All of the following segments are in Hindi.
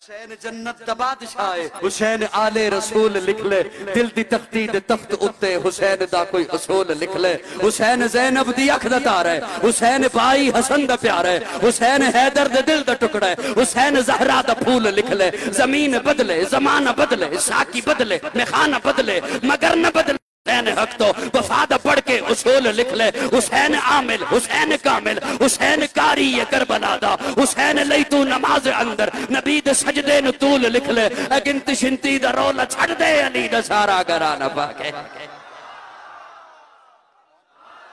हुसैन जन्नत दा बादशाह है, हुसैन आले रसूल लिख ले, दिल दी तख्ती दे तख्त उत्ते हुसैन दा कोई असूल लिख ले। हुसैन ज़ैनब दी अख दा तारा है, हुसैन भाई हसन दा प्यारा है, हुसैन हैदर दे दिल दा टुकड़ा है, हुसैन ज़हरा दा फूल लिख ले। जमीन बदले, जमाना बदले, साकी बदले, मेखाना बदले, मगर न बदले हुसैन हक तो वफादा पढ़ के उसूल लिख ले। हुसैन आमिल, हुसैन कामिल, हुसैन कारी ये करबला दा, हुसैन लई तू नमाज अंदर नबी दे सजदे नु तूल लिख ले। गिनती शिनती दा रोला छड़ दे अली दा सारा घराना पाके।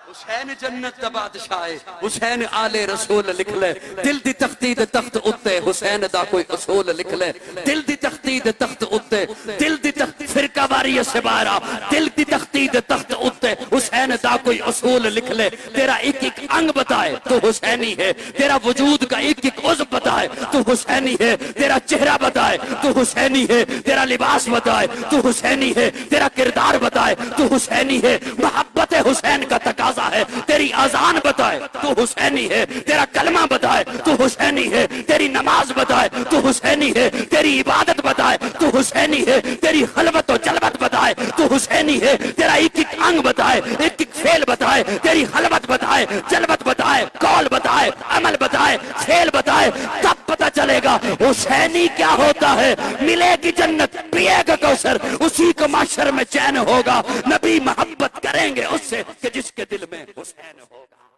हुसैन जन्नत दा बादशाह है, हुसैन आले रसूल लिख ले, दिल दी तख्ती दे तख्त उत्ते हुसैन दा कोई असूल लिख ले। दिल दी तख्ती दे तख्त उत्ते, दिल दी तख्त फिरका वारी सबारा, दिल दी तख्ती दे तख्त उत्ते हुसैन दा कोई असूल लिख ले। तेरा एक एक अंग बताए तो हुसैनी है, तेरा वजूद का एक एक उज़्व बताए तो हुसैनी है, तेरा चेहरा बताए तो हुसैनी है, तेरा लिबास बताए तो हुसैनी है, तेरा किरदार बताए तो हुसैनी है। मोहब्बत हुसैन का तकाजा है, तेरी अजान बताए तो हुसैनी है, तेरा कलमा बताए तो हुसैनी है, तेरी नमाज बताए तो हुसैनी है, तेरी इबादत बताए तो हुसैनी है, तेरी खलवत और जलवत बताए तो हुसैनी है, तेरा एक एक अंग बताए, एक एक फेल बताए, तेरी खलवत बताए, जलवत बताए, कौल बताए, अमल बताए, फेल बताए, तब पता चलेगा हुसैनी क्या होता है। मिलेगी जन्नत, पिएगा कौसर, उसी को माशर में चैन होगा। नबी मोहब्बत करेंगे उससे कि जिसके दिल में हुसैन होगा।